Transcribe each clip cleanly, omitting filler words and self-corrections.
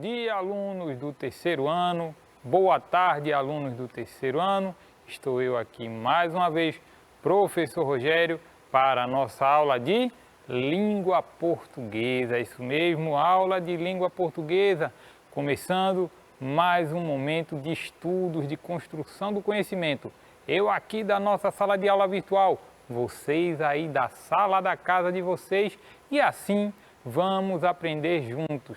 dia, alunos do terceiro ano. Boa tarde, alunos do terceiro ano. Estou eu aqui mais uma vez, professor Rogério, para a nossa aula de língua portuguesa. Isso mesmo, aula de língua portuguesa. Começando mais um momento de estudos, de construção do conhecimento. Eu aqui da nossa sala de aula virtual, vocês aí da sala da casa de vocês, e assim vamos aprender juntos.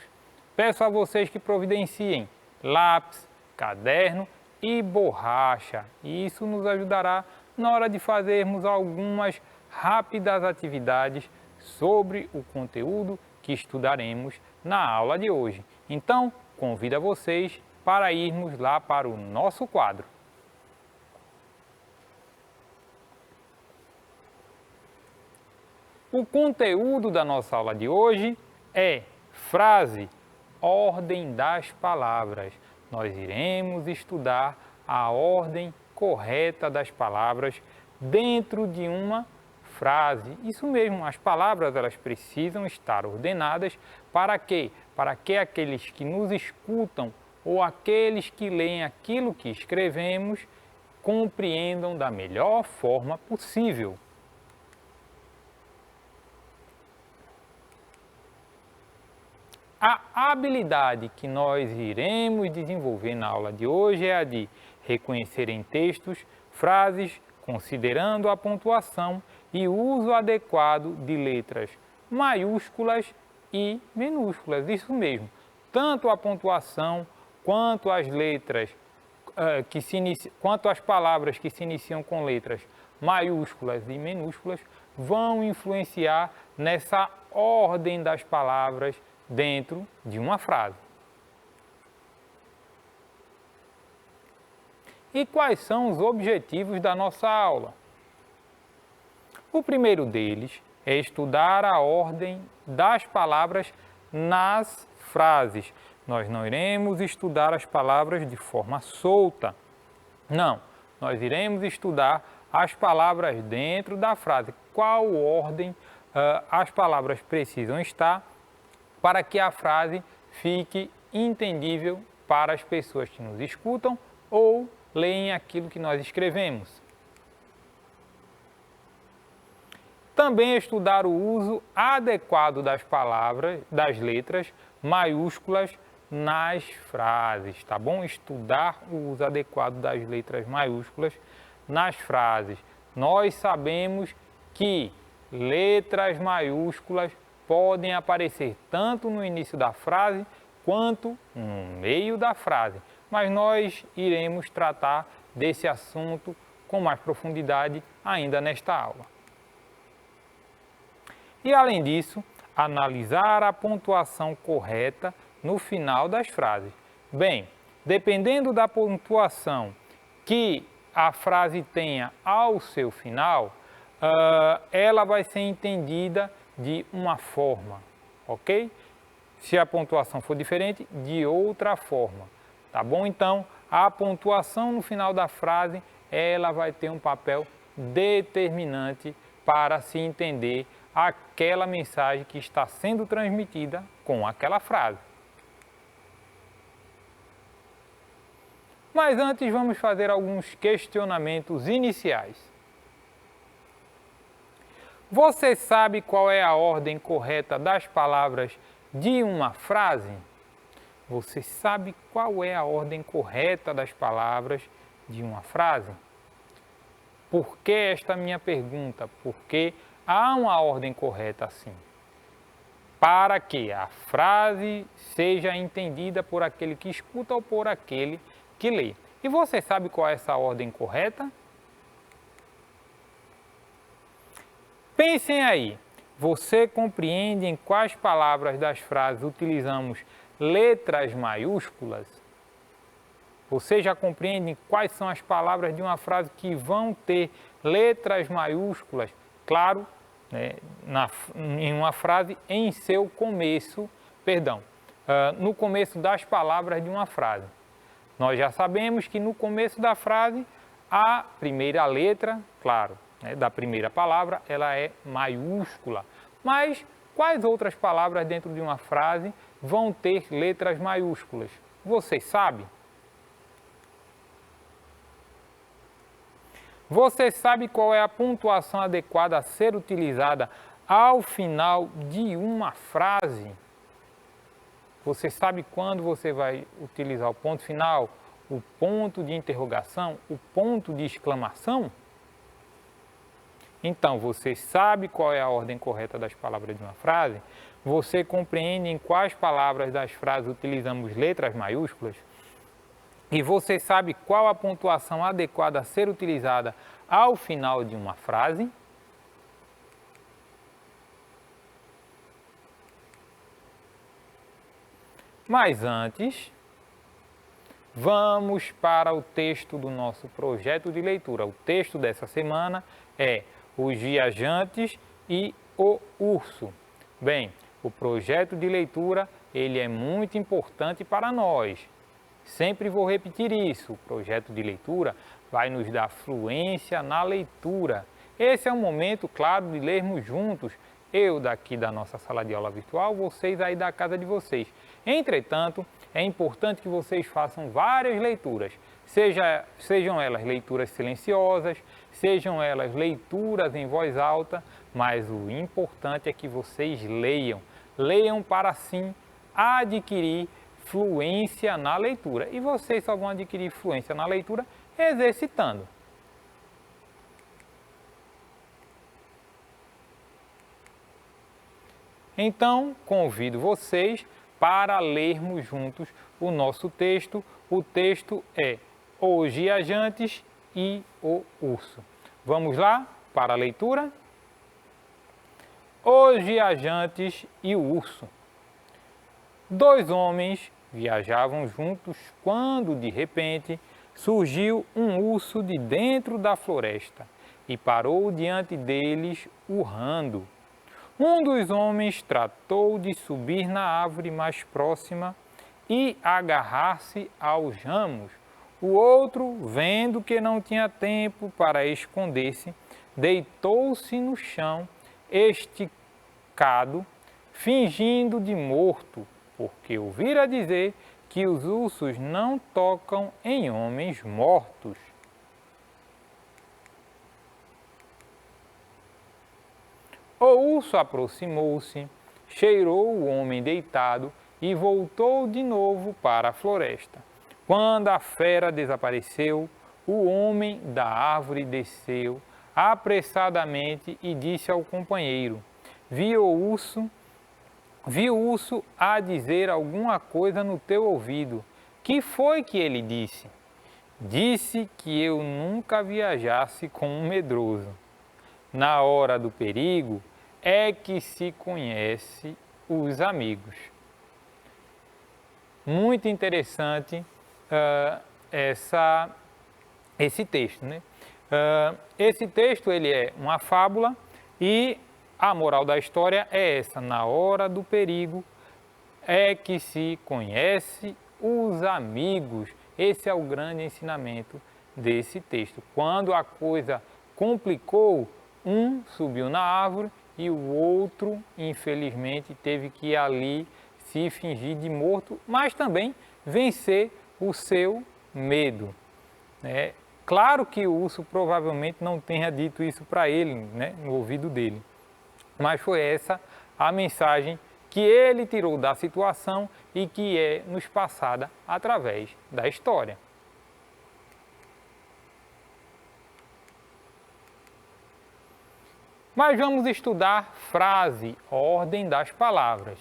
Peço a vocês que providenciem lápis, caderno e borracha. Isso nos ajudará na hora de fazermos algumas rápidas atividades sobre o conteúdo que estudaremos na aula de hoje. Então, convido a vocês para irmos lá para o nosso quadro. O conteúdo da nossa aula de hoje é frase, ordem das palavras. Nós iremos estudar a ordem correta das palavras dentro de uma frase. Isso mesmo, as palavras elas precisam estar ordenadas para quê? Para que aqueles que nos escutam ou aqueles que leem aquilo que escrevemos compreendam da melhor forma possível. A habilidade que nós iremos desenvolver na aula de hoje é a de reconhecer em textos frases considerando a pontuação e o uso adequado de letras maiúsculas e minúsculas. Isso mesmo, tanto a pontuação quanto as letras quanto as palavras que se iniciam com letras maiúsculas e minúsculas vão influenciar nessa ordem das palavras dentro de uma frase. E quais são os objetivos da nossa aula? O primeiro deles é estudar a ordem das palavras nas frases. Nós não iremos estudar as palavras de forma solta. Não, nós iremos estudar as palavras dentro da frase. Qual ordem as palavras precisam estar para que a frase fique entendível para as pessoas que nos escutam ou leem aquilo que nós escrevemos. Também estudar o uso adequado das palavras, das letras maiúsculas nas frases, tá bom? Estudar o uso adequado das letras maiúsculas nas frases. Nós sabemos que letras maiúsculas podem aparecer tanto no início da frase quanto no meio da frase, mas nós iremos tratar desse assunto com mais profundidade ainda nesta aula. E além disso, analisar a pontuação correta no final das frases. Bem, dependendo da pontuação que a frase tenha ao seu final, ela vai ser entendida de uma forma, ok? Se a pontuação for diferente, de outra forma, tá bom? Então, a pontuação no final da frase, ela vai ter um papel determinante para se entender aquela mensagem que está sendo transmitida com aquela frase. Mas antes vamos fazer alguns questionamentos iniciais. Você sabe qual é a ordem correta das palavras de uma frase? Você sabe qual é a ordem correta das palavras de uma frase? Por que esta minha pergunta? Porque há uma ordem correta assim, para que a frase seja entendida por aquele que escuta ou por aquele que lê. E você sabe qual é essa ordem correta? Pensem aí, você compreende em quais palavras das frases utilizamos letras maiúsculas? Você já compreende quais são as palavras de uma frase que vão ter letras maiúsculas? Claro, né, em uma frase em seu começo, no começo das palavras de uma frase. Nós já sabemos que no começo da frase, a primeira letra, claro, da primeira palavra, ela é maiúscula. Mas Quais outras palavras dentro de uma frase vão ter letras maiúsculas? Você sabe? Você sabe qual é a pontuação adequada a ser utilizada ao final de uma frase? Você sabe quando você vai utilizar o ponto final, o ponto de interrogação, o ponto de exclamação? Então, você sabe qual é a ordem correta das palavras de uma frase? Você compreende em quais palavras das frases utilizamos letras maiúsculas? E você sabe qual a pontuação adequada a ser utilizada ao final de uma frase? Mas antes, vamos para o texto do nosso projeto de leitura. O texto dessa semana é Os Viajantes e o Urso. Bem, o projeto de leitura, ele é muito importante para nós. Sempre vou repetir isso, o projeto de leitura vai nos dar fluência na leitura. Esse é o momento, claro, de lermos juntos, eu daqui da nossa sala de aula virtual, vocês aí da casa de vocês. Entretanto, é importante que vocês façam várias leituras, sejam elas leituras silenciosas, sejam elas leituras em voz alta, mas o importante é que vocês leiam. Leiam para assim adquirir fluência na leitura. E vocês só vão adquirir fluência na leitura exercitando. Então, convido vocês para lermos juntos o nosso texto. O texto é Os Viajantes e o Urso. Vamos lá para a leitura? Os Viajantes e o Urso. Dois homens viajavam juntos quando, de repente, surgiu um urso de dentro da floresta e parou diante deles, urrando. Um dos homens tratou de subir na árvore mais próxima e agarrar-se aos ramos. O outro, vendo que não tinha tempo para esconder-se, deitou-se no chão, esticado, fingindo de morto, porque ouvira dizer que os ursos não tocam em homens mortos. O urso aproximou-se, cheirou o homem deitado e voltou de novo para a floresta. Quando a fera desapareceu, o homem da árvore desceu apressadamente e disse ao companheiro: Vi o urso a dizer alguma coisa no teu ouvido. Que foi que ele disse? Disse que eu nunca viajasse com um medroso. Na hora do perigo é que se conhece os amigos. Muito interessante esse texto, né? Esse texto ele é uma fábula e a moral da história é essa: na hora do perigo é que se conhece os amigos. Esse é o grande ensinamento desse texto. Quando a coisa complicou, um subiu na árvore e o outro, infelizmente, teve que ir ali se fingir de morto, mas também vencer o seu medo, né? Claro que o urso provavelmente não tenha dito isso para ele, né, no ouvido dele. Mas foi essa a mensagem que ele tirou da situação e que é nos passada através da história. Mas vamos estudar frase, ordem das palavras.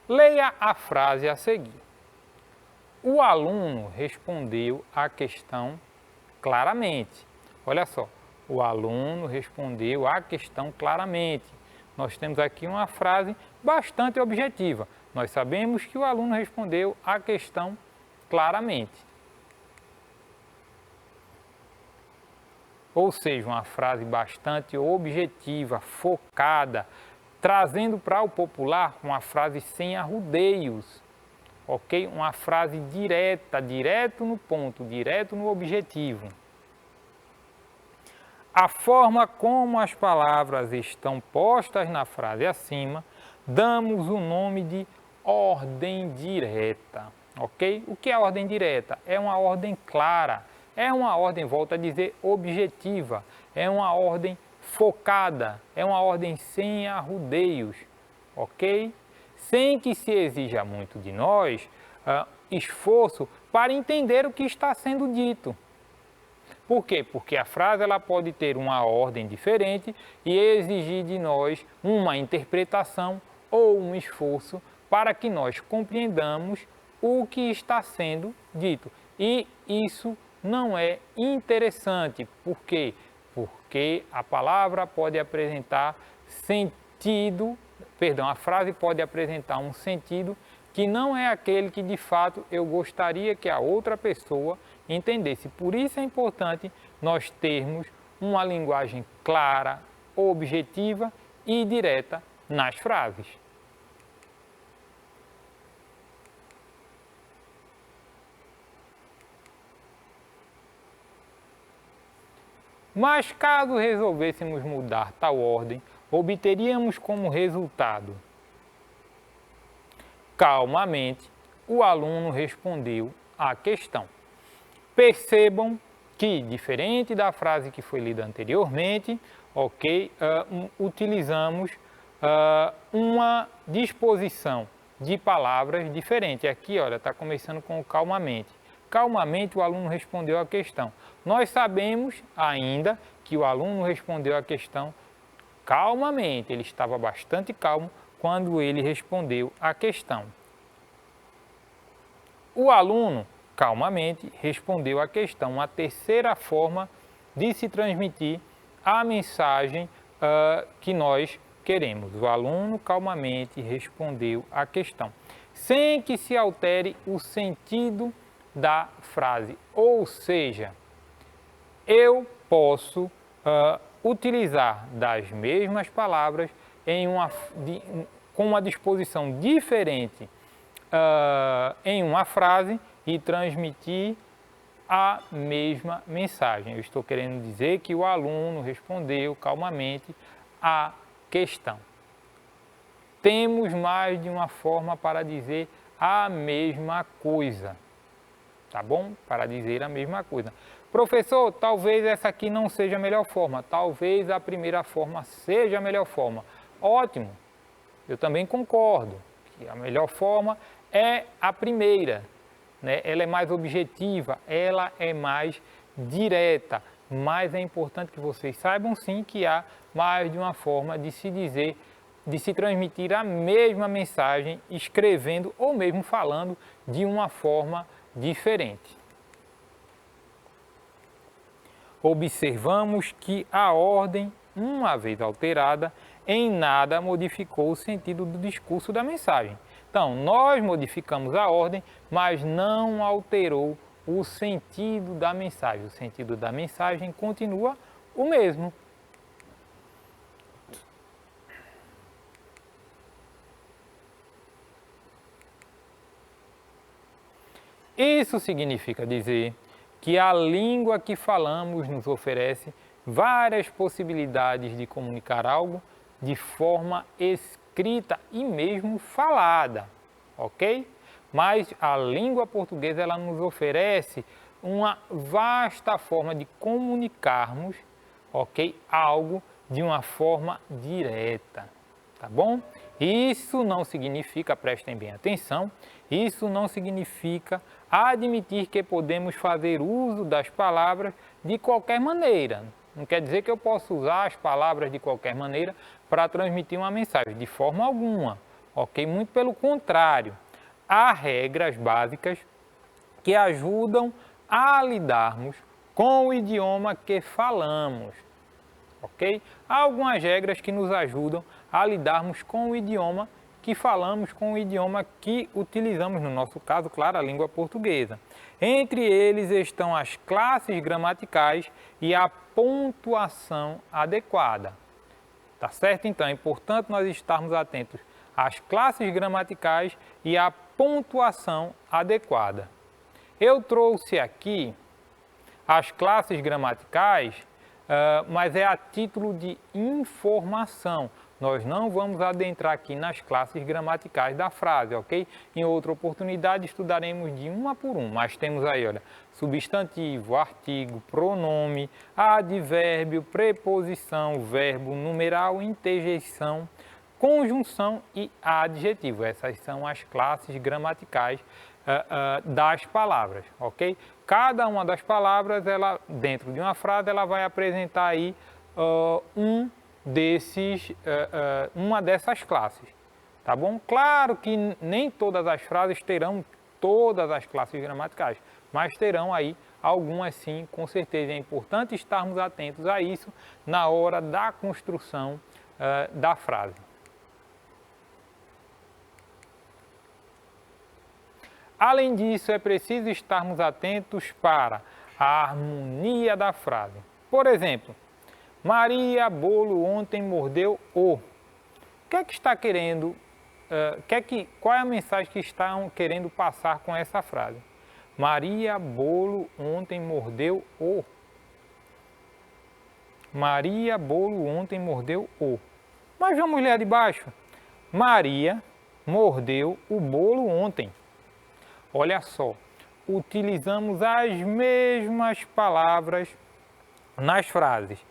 Leia a frase a seguir. O aluno respondeu a questão claramente. Olha só, o aluno respondeu a questão claramente. Nós temos aqui uma frase bastante objetiva. Nós sabemos que o aluno respondeu a questão claramente. Ou seja, uma frase bastante objetiva, focada, trazendo para o popular uma frase sem arrudeios, ok? Uma frase direta, direto no ponto, direto no objetivo. a forma como as palavras estão postas na frase acima, damos o nome de ordem direta, ok? O que é ordem direta? É uma ordem clara, é uma ordem, volto a dizer, objetiva, é uma ordem focada, é uma ordem sem arrudeios, ok? Sem que se exija muito de nós esforço para entender o que está sendo dito. Por quê? Porque a frase ela pode ter uma ordem diferente e exigir de nós uma interpretação ou um esforço para que nós compreendamos o que está sendo dito. E isso não é interessante. Por quê? Porque a palavra pode apresentar sentido, perdão, a frase pode apresentar um sentido que não é aquele que de fato eu gostaria que a outra pessoa entendesse. Por isso é importante nós termos uma linguagem clara, objetiva e direta nas frases. Mas caso resolvêssemos mudar tal ordem, obteríamos como resultado: calmamente, o aluno respondeu à questão. Percebam que, diferente da frase que foi lida anteriormente, ok, utilizamos uma disposição de palavras diferente. Aqui, olha, está começando com o calmamente. Calmamente, o aluno respondeu à questão. Nós sabemos ainda que o aluno respondeu à questão calmamente. Ele estava bastante calmo quando ele respondeu à questão. O aluno, calmamente, respondeu à questão, a terceira forma de se transmitir a mensagem que nós queremos. O aluno, calmamente, respondeu à questão, sem que se altere o sentido da frase. Ou seja, eu posso utilizar das mesmas palavras com uma disposição diferente em uma frase e transmitir a mesma mensagem. Eu estou querendo dizer que o aluno respondeu calmamente à questão. Temos mais de uma forma para dizer a mesma coisa, tá bom? Para dizer a mesma coisa. Professor, talvez essa aqui não seja a melhor forma, talvez a primeira forma seja a melhor forma. Ótimo, eu também concordo que a melhor forma é a primeira, né? Ela é mais objetiva, ela é mais direta, mas é importante que vocês saibam sim que há mais de uma forma de se dizer, de se transmitir a mesma mensagem, escrevendo ou mesmo falando de uma forma diferente. Observamos que a ordem, uma vez alterada, em nada modificou o sentido do discurso da mensagem. Então, nós modificamos a ordem, mas não alterou o sentido da mensagem. O sentido da mensagem continua o mesmo. Isso significa dizer que a língua que falamos nos oferece várias possibilidades de comunicar algo de forma escrita e mesmo falada, ok? Mas a língua portuguesa ela nos oferece uma vasta forma de comunicarmos, ok? Algo de uma forma direta, tá bom? Isso não significa, prestem bem atenção, isso não significa admitir que podemos fazer uso das palavras de qualquer maneira. Não quer dizer que eu posso usar as palavras de qualquer maneira para transmitir uma mensagem, de forma alguma, ok? Muito pelo contrário, há regras básicas que ajudam a lidarmos com o idioma que falamos, ok? Há algumas regras que nos ajudam a lidarmos com o idioma que falamos, com o idioma que utilizamos, no nosso caso, claro, a língua portuguesa. Entre eles estão as classes gramaticais e a pontuação adequada. Tá certo? Então, é importante nós estarmos atentos às classes gramaticais e à pontuação adequada. Eu trouxe aqui as classes gramaticais mas é a título de informação. Nós não vamos adentrar aqui nas classes gramaticais da frase, ok? Em outra oportunidade estudaremos de uma por uma, mas temos aí, olha, substantivo, artigo, pronome, advérbio, preposição, verbo, numeral, interjeição, conjunção e adjetivo. Essas são as classes gramaticais das palavras, ok? Cada uma das palavras, ela, dentro de uma frase, ela vai apresentar aí uma dessas classes, tá bom? Claro que nem todas as frases terão todas as classes gramaticais, mas terão aí algumas sim, com certeza. É importante estarmos atentos a isso na hora da construção da frase. Além disso, é preciso estarmos atentos para a harmonia da frase. Por exemplo, Maria Bolo ontem mordeu o. O que é que está querendo, qual é a mensagem que estão querendo passar com essa frase? Maria Bolo ontem mordeu o. Maria Bolo ontem mordeu o. Mas vamos ler de baixo. Maria mordeu o bolo ontem. Olha só, utilizamos as mesmas palavras nas frases.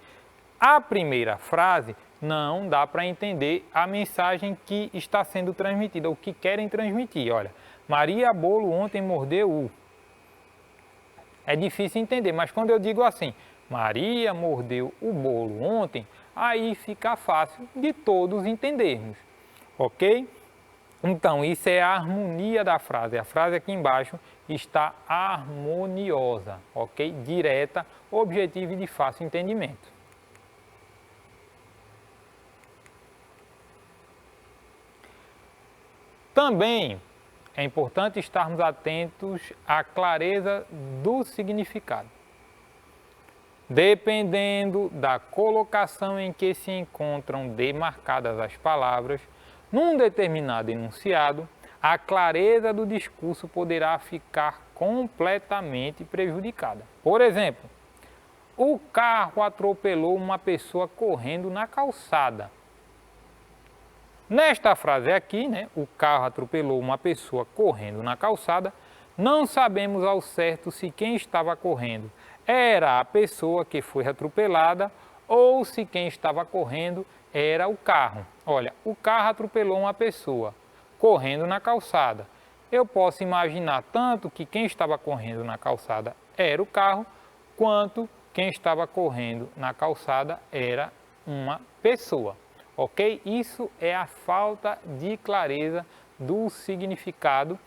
A primeira frase não dá para entender a mensagem que está sendo transmitida, o que querem transmitir. Olha, Maria Bolo ontem mordeu o. É difícil entender, mas quando eu digo assim, Maria mordeu o bolo ontem, aí fica fácil de todos entendermos, ok? Então, isso é a harmonia da frase. A frase aqui embaixo está harmoniosa, ok? Direta, objetiva e de fácil entendimento. Também é importante estarmos atentos à clareza do significado. Dependendo da colocação em que se encontram demarcadas as palavras, num determinado enunciado, a clareza do discurso poderá ficar completamente prejudicada. Por exemplo, o carro atropelou uma pessoa correndo na calçada. Nesta frase aqui, né, o carro atropelou uma pessoa correndo na calçada, não sabemos ao certo se quem estava correndo era a pessoa que foi atropelada ou se quem estava correndo era o carro. Olha, o carro atropelou uma pessoa correndo na calçada. Eu posso imaginar tanto que quem estava correndo na calçada era o carro, quanto quem estava correndo na calçada era uma pessoa. Ok? Isso é a falta de clareza do significado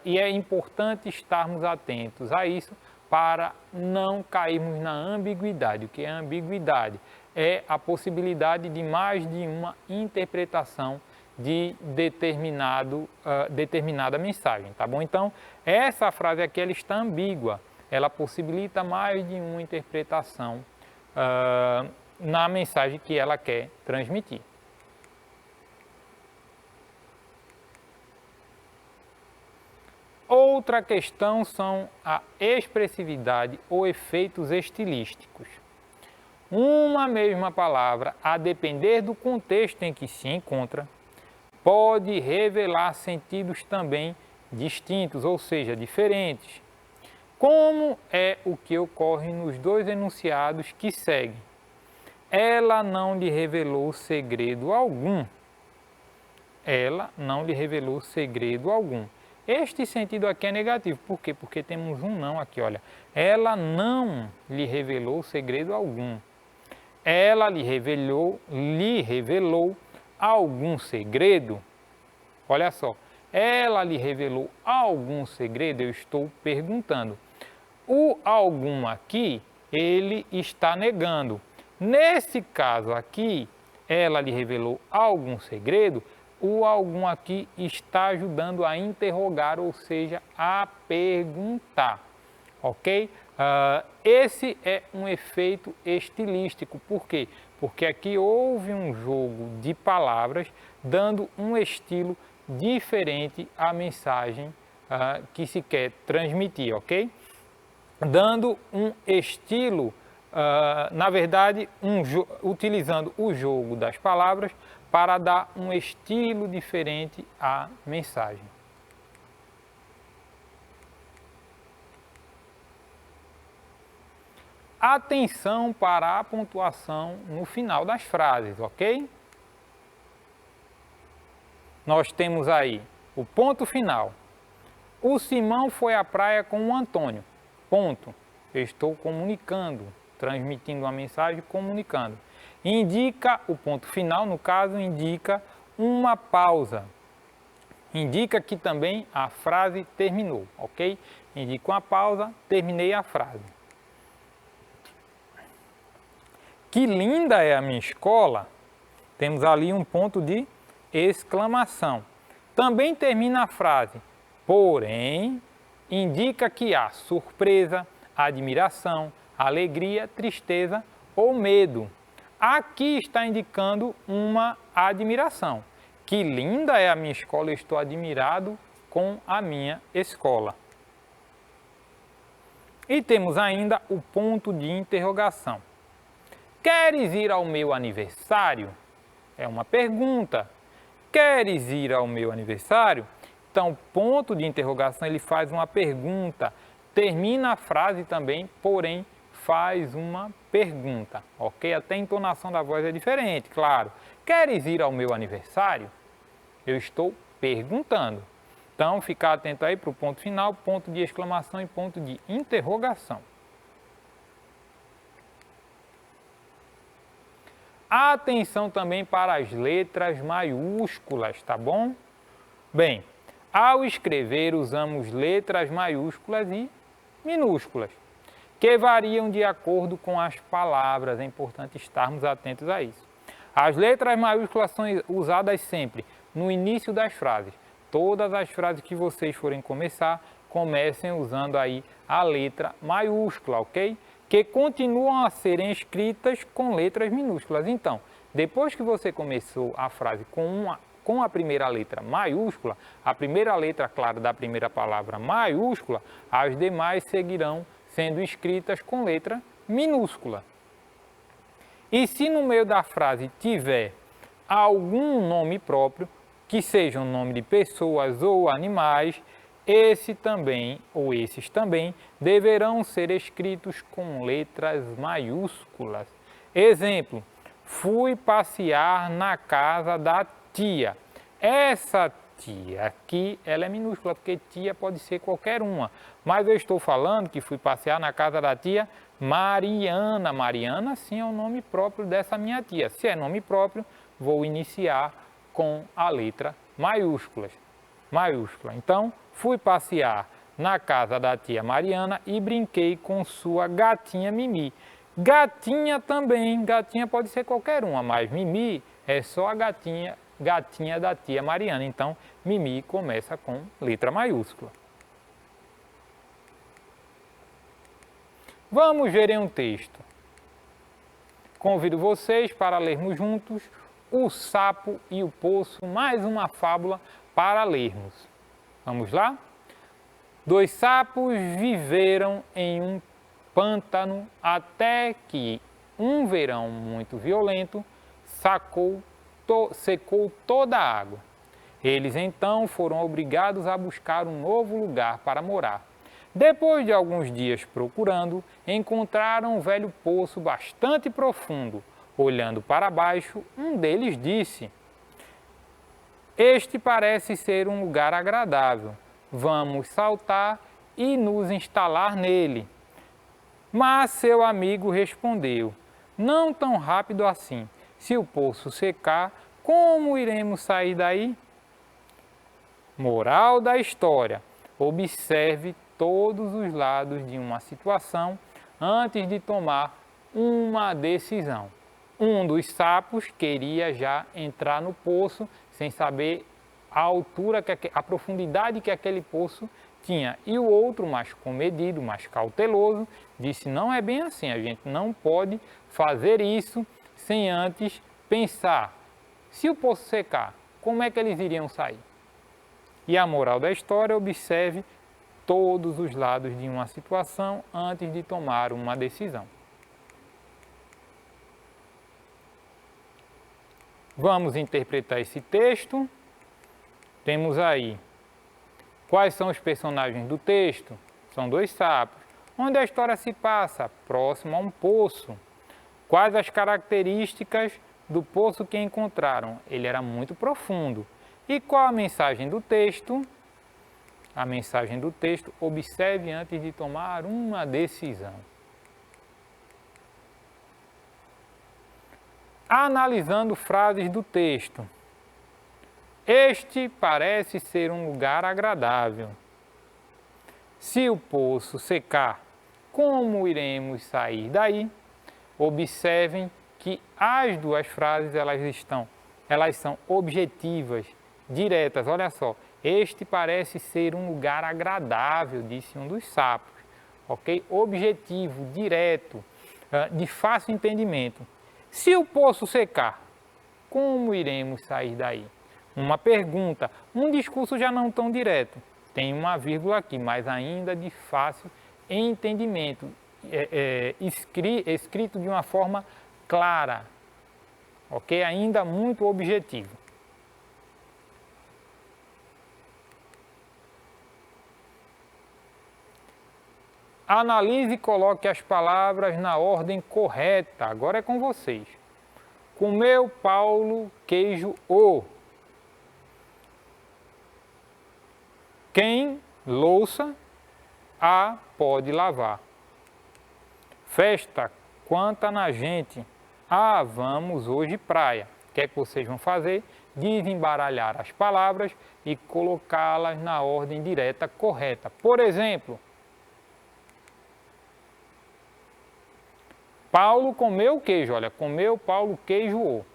e é importante estarmos atentos a isso para não cairmos na ambiguidade. O que é ambiguidade? É a possibilidade de mais de uma interpretação de determinada mensagem, tá bom? Então, essa frase aqui ela está ambígua, ela possibilita mais de uma interpretação na mensagem que ela quer transmitir. Outra questão são a expressividade ou efeitos estilísticos. Uma mesma palavra, a depender do contexto em que se encontra, pode revelar sentidos também distintos, ou seja, diferentes, como é o que ocorre nos dois enunciados que seguem. Ela não lhe revelou segredo algum. Ela não lhe revelou segredo algum. Este sentido aqui é negativo. Por quê? Porque temos um não aqui, olha. Ela não lhe revelou segredo algum. Ela lhe revelou algum segredo. Olha só. Ela lhe revelou algum segredo? Eu estou perguntando. O algum aqui, ele está negando. Nesse caso aqui, ela lhe revelou algum segredo, o algum aqui está ajudando a interrogar, ou seja, a perguntar, ok? Esse é um efeito estilístico, por quê? Porque aqui houve um jogo de palavras dando um estilo diferente à mensagem que se quer transmitir, ok? Dando um estilo na verdade, utilizando o jogo das palavras para dar um estilo diferente à mensagem. Atenção para a pontuação no final das frases, ok? Nós temos aí o ponto final. O Simão foi à praia com o Antônio. Ponto. Eu estou comunicando, transmitindo uma mensagem, comunicando. Indica o ponto final, no caso, indica uma pausa. Indica que também a frase terminou, ok? Indica uma pausa, terminei a frase. Que linda é a minha escola! Temos ali um ponto de exclamação. Também termina a frase, porém, indica que há surpresa, admiração, alegria, tristeza ou medo. Aqui está indicando uma admiração. Que linda é a minha escola, eu estou admirado com a minha escola. E temos ainda o ponto de interrogação. Queres ir ao meu aniversário? É uma pergunta. Queres ir ao meu aniversário? Então, ponto de interrogação, ele faz uma pergunta. Termina a frase também, porém, faz uma pergunta, ok? Até a entonação da voz é diferente, claro. Queres ir ao meu aniversário? Eu estou perguntando. Então, ficar atento aí para o ponto final, ponto de exclamação e ponto de interrogação. Atenção também para as letras maiúsculas, tá bom? Bem, ao escrever usamos letras maiúsculas e minúsculas, que variam de acordo com as palavras. É importante estarmos atentos a isso. As letras maiúsculas são usadas sempre no início das frases. Todas as frases que vocês forem começar, comecem usando aí a letra maiúscula, ok? Que continuam a serem escritas com letras minúsculas. Então, depois que você começou a frase com a primeira letra maiúscula, a primeira letra, claro, da primeira palavra maiúscula, as demais seguirão sendo escritas com letra minúscula. E se no meio da frase tiver algum nome próprio, que seja um nome de pessoas ou animais, esse também, ou esses também, deverão ser escritos com letras maiúsculas. Exemplo, fui passear na casa da tia. Essa tia aqui, ela é minúscula, porque tia pode ser qualquer uma. Mas eu estou falando que fui passear na casa da tia Mariana. Mariana, sim, é o nome próprio dessa minha tia. Se é nome próprio, vou iniciar com a letra maiúscula. Então, fui passear na casa da tia Mariana e brinquei com sua gatinha Mimi. Gatinha também, gatinha pode ser qualquer uma, mas Mimi é só a gatinha da tia Mariana. Então, Mimi começa com letra maiúscula. Vamos ver em um texto. Convido vocês para lermos juntos O Sapo e o Poço, mais uma fábula para lermos. Vamos lá? 2 sapos viveram em um pântano até que um verão muito violento secou toda a água. Eles então foram obrigados a buscar um novo lugar para morar. Depois de alguns dias procurando, encontraram um velho poço bastante profundo. Olhando para baixo, um deles disse: este parece ser um lugar agradável. Vamos saltar e nos instalar nele. Mas seu amigo respondeu: não tão rápido assim. Se o poço secar, como iremos sair daí? Moral da história: observe todos os lados de uma situação antes de tomar uma decisão. Um dos sapos queria já entrar no poço sem saber a altura, a profundidade que aquele poço tinha. E o outro, mais comedido, mais cauteloso, disse: não é bem assim, a gente não pode fazer isso sem antes pensar. Se o poço secar, como é que eles iriam sair? E a moral da história: observe todos os lados de uma situação antes de tomar uma decisão. Vamos interpretar esse texto. Temos aí, quais são os personagens do texto? São dois sapos. Onde a história se passa? Próximo a um poço. Quais as características do poço que encontraram? Ele era muito profundo. E qual a mensagem do texto? A mensagem do texto: observe antes de tomar uma decisão. Analisando frases do texto. Este parece ser um lugar agradável. Se o poço secar, como iremos sair daí? Observem que as duas frases elas são objetivas, diretas. Olha só, este parece ser um lugar agradável, disse um dos sapos. Ok? Objetivo, direto, de fácil entendimento. Se o poço secar, como iremos sair daí? Uma pergunta, um discurso já não tão direto. Tem uma vírgula aqui, mas ainda de fácil entendimento. Escrito de uma forma clara, ok? Ainda muito objetivo. Analise e coloque as palavras na ordem correta. Agora é com vocês. Comeu Paulo queijo o. Quem louça a pode lavar. Festa, quanta na gente. Ah, vamos hoje praia. O que é que vocês vão fazer? Desembaralhar as palavras e colocá-las na ordem direta correta. Por exemplo, Paulo comeu queijo. Olha, comeu Paulo queijo o.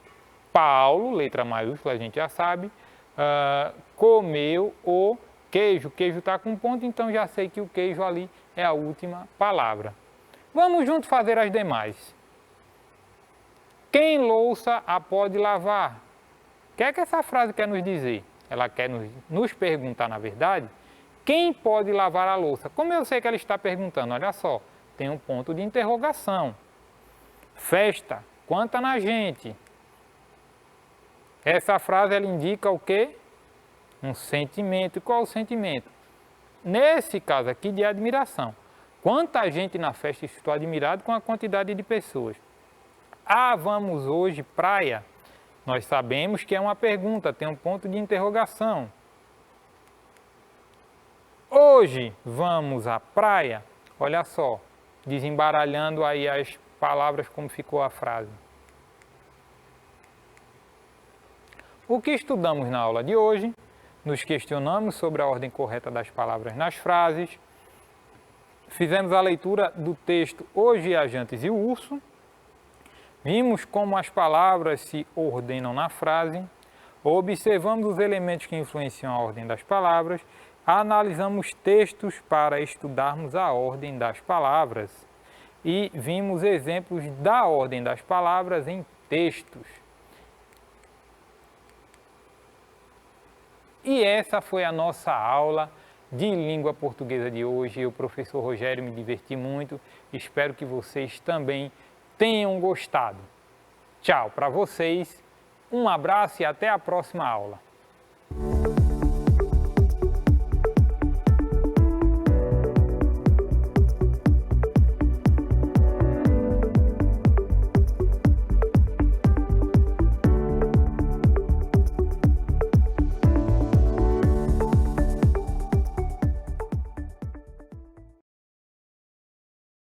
Paulo, letra maiúscula, a gente já sabe, comeu o queijo. Queijo está com ponto, então já sei que o queijo ali é a última palavra. Vamos juntos fazer as demais. Quem louça a pode lavar. O que é que essa frase quer nos dizer? Ela quer nos perguntar, na verdade, quem pode lavar a louça? Como eu sei que ela está perguntando? Olha só, tem um ponto de interrogação. Festa, quanta na gente. Essa frase ela indica o quê? Um sentimento. E qual o sentimento? Nesse caso aqui, de admiração. Quanta gente na festa, estou admirado com a quantidade de pessoas. Ah, vamos hoje praia? Nós sabemos que é uma pergunta, tem um ponto de interrogação. Hoje vamos à praia? Olha só, desembaralhando aí as palavras como ficou a frase. O que estudamos na aula de hoje? Nos questionamos sobre a ordem correta das palavras nas frases. Fizemos a leitura do texto Os Viajantes e o Urso. Vimos como as palavras se ordenam na frase. Observamos os elementos que influenciam a ordem das palavras. Analisamos textos para estudarmos a ordem das palavras. E vimos exemplos da ordem das palavras em textos. E essa foi a nossa aula de língua portuguesa de hoje. Eu, professor Rogério, me diverti muito. Espero que vocês também tenham gostado. Tchau para vocês, um abraço e até a próxima aula.